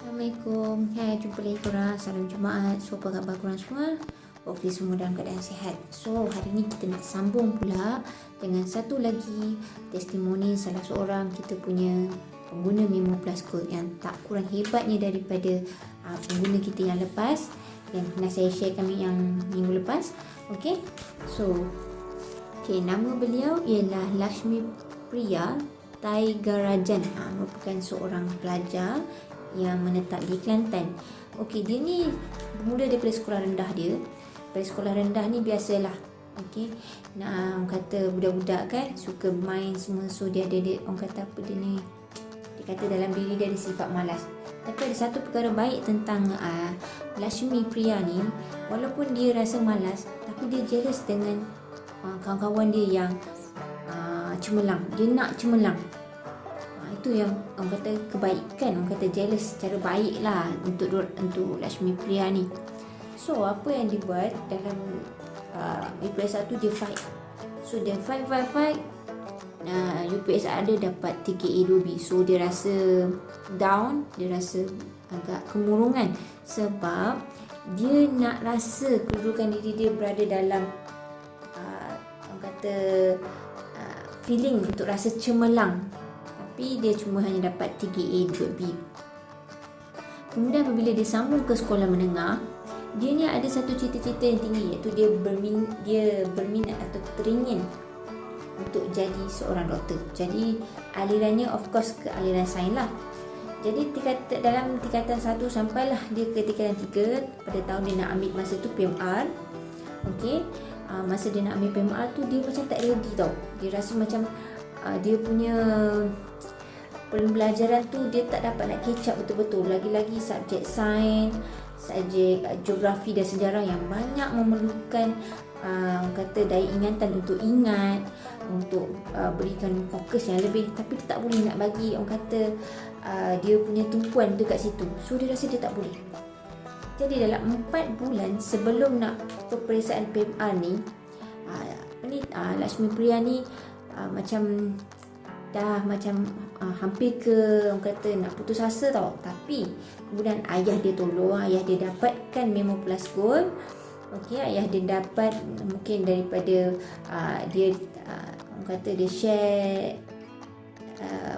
Assalamualaikum. Hai, jumpa lagi korang. Salam Jumaat. So, apa khabar korang semua? Hopefully semua dalam keadaan sihat. So, hari ni kita nak sambung pula dengan satu lagi testimoni salah seorang kita punya pengguna Memo Plus Gold yang tak kurang hebatnya daripada pengguna kita yang lepas, yang pernah saya share kami yang minggu lepas. Okay, so nama beliau ialah Lakshmi Priya Taigarajan. Merupakan seorang pelajar yang menetap di Kelantan. Okey, dia ni bermula daripada sekolah rendah dia. Daripada sekolah rendah ni biasalah. Okey. Nak orang kata budak-budak kan suka main semua, so dia orang kata apa dia ni? Dia kata dalam diri dia ada sifat malas. Tapi ada satu perkara baik tentang Lakshmi Priya ni, walaupun dia rasa malas, tapi dia jealous dengan kawan-kawan dia yang cemerlang. Dia nak cemerlang. Itu yang orang kata kebaikan, orang kata jealous secara baik lah untuk Lakshmi Priya ni. So apa yang dia buat dalam UPS 1 dia fight. So dia fight UPS ada dapat 3A2B. So dia rasa down, dia rasa agak kemurungan sebab dia nak rasa kedudukan diri dia berada dalam orang kata feeling untuk rasa cemerlang. Tapi dia cuma hanya dapat 3A, 2B. Kemudian apabila dia sambung ke sekolah menengah, dia ni ada satu cita-cita yang tinggi, iaitu dia berminat atau teringin untuk jadi seorang doktor. Jadi alirannya of course ke aliran sains lah. Jadi dalam tingkatan 1 sampailah dia ke tingkatan 3. Pada tahun dia nak ambil masa tu PMR. Okey, masa dia nak ambil PMR tu dia macam tak ready tau. Dia rasa macam dia punya pembelajaran tu dia tak dapat nak catch up betul-betul. Lagi-lagi subjek sains, subjek geografi dan sejarah yang banyak memerlukan kata daya ingatan untuk ingat, untuk berikan fokus yang lebih. Tapi dia tak boleh nak bagi orang kata dia punya tumpuan dekat situ. So dia rasa dia tak boleh. Jadi dalam 4 bulan sebelum nak peperiksaan PMR ni, Lakshmi Priya ni macam hampir ke orang kata nak putus asa tau. Tapi kemudian ayah dia tolong, ayah dia dapatkan Memo Plus Gold. Okey, ayah dia dapat mungkin daripada dia orang kata dia share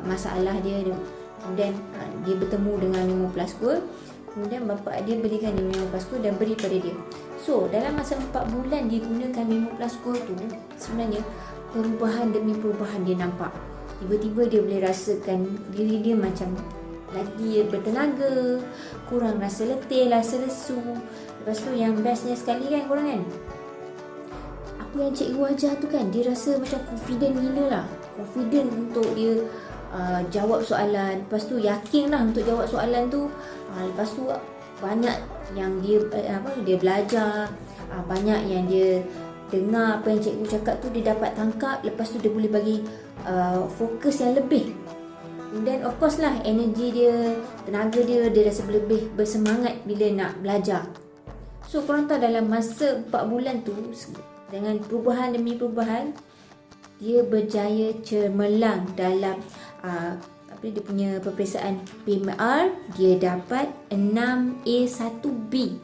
masalah dia, kemudian dia bertemu dengan Memo Plus Gold. Kemudian bapa dia berikan dia Memo Plus Gold dan beri pada dia. So dalam masa 4 bulan dia gunakan Memo Plus Gold tu, sebenarnya perubahan demi perubahan dia nampak. Tiba-tiba dia boleh rasakan diri dia macam lagi bertenaga, kurang rasa letih, rasa lesu. Lepas tu yang bestnya sekali kan korang kan, apa yang cikgu ajar tu kan, dia rasa macam confident gila lah. Confident untuk dia jawab soalan. Lepas tu yakin lah untuk jawab soalan tu. Lepas tu banyak yang dia dia belajar, banyak yang dia dengar apa yang cikgu cakap tu dia dapat tangkap. Lepas tu dia boleh bagi fokus yang lebih. Dan of course lah energi dia, tenaga dia rasa lebih bersemangat bila nak belajar. So korang tahu dalam masa 4 bulan tu, dengan perubahan demi perubahan, dia berjaya cemerlang dalam dia punya peperiksaan PMR. Dia dapat 6A1B.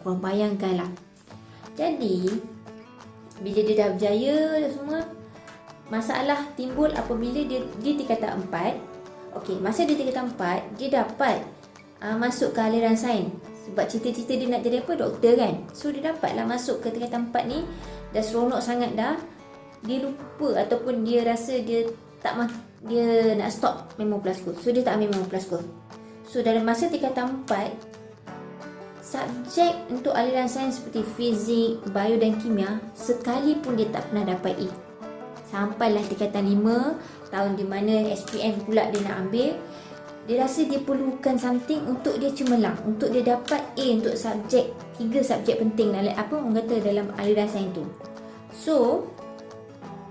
Korang bayangkan lah. Jadi bila dia dah berjaya dah semua, masalah timbul apabila dia tingkatan 4. Okey, masa dia tingkatan 4, dia dapat masuk ke aliran sains. Sebab cita-cita dia nak jadi apa? Doktor kan. So dia dapatlah masuk ke tingkatan 4 ni. Dah seronok sangat dah. Dia lupa ataupun dia rasa dia nak stop Memo Plus Gold. So dia tak ambil Memo Plus Gold. So dalam masa tingkatan 4, subjek untuk aliran sains seperti fizik, bio dan kimia, sekalipun dia tak pernah dapat A. Sampailah tingkatan 5, tahun di mana SPM pula dia nak ambil. Dia rasa dia perlukan something untuk dia cemerlang, untuk dia dapat A untuk subjek, 3 subjek penting dalam orang kata dalam aliran sains tu. So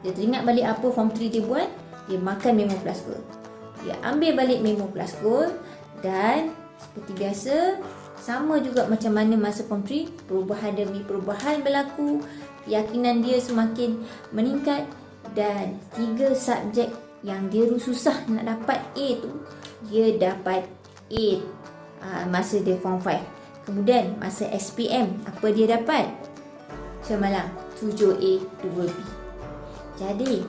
dia teringat balik apa form 3 dia buat. Dia makan Memo Plus Gold. Dia ambil balik Memo Plus Gold. Dan seperti biasa, sama juga macam mana masa form 3, perubahan demi perubahan berlaku. Keyakinan dia semakin meningkat. Dan 3 subjek yang dia susah nak dapat A tu, dia dapat A. masa dia form 5. Kemudian masa SPM, apa dia dapat? Semalam 7A 2B. Jadi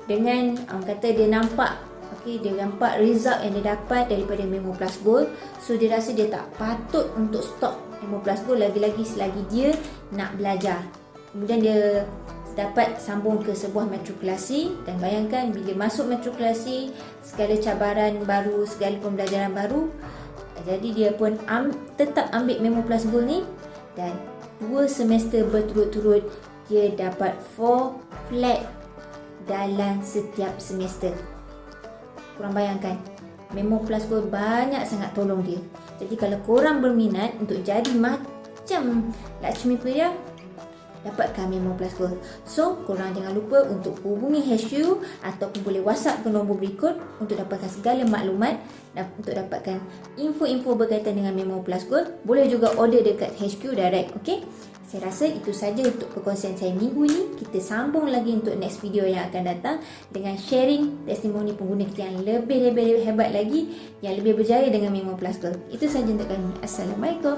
dengan kata dia nampak, dia nampak result yang dia dapat daripada Memo Plus Gold, so dia rasa dia tak patut untuk stop Memo Plus Gold lagi-lagi selagi dia nak belajar. Kemudian dia dapat sambung ke sebuah matrikulasi, dan bayangkan bila masuk matrikulasi, segala cabaran baru, segala pembelajaran baru, jadi dia pun tetap ambil Memo Plus Gold ni, dan 2 semester berturut-turut dia dapat 4 flat dalam setiap semester. Korang bayangkan, Memo Plus Gold banyak sangat tolong dia. Jadi kalau korang berminat untuk jadi macam Lakshmi Priya, dapatkan Memo Plus Gold. So, korang jangan lupa untuk hubungi HQ ataupun boleh WhatsApp ke nombor berikut untuk dapatkan segala maklumat dan untuk dapatkan info-info berkaitan dengan Memo Plus Gold. Boleh juga order dekat HQ direct, okey? Saya rasa itu saja untuk perkongsian saya minggu ini. Kita sambung lagi untuk next video yang akan datang dengan sharing testimoni pengguna kita yang lebih hebat lagi, yang lebih berjaya dengan Memo Plus Gold. Itu saja untuk kami. Assalamualaikum.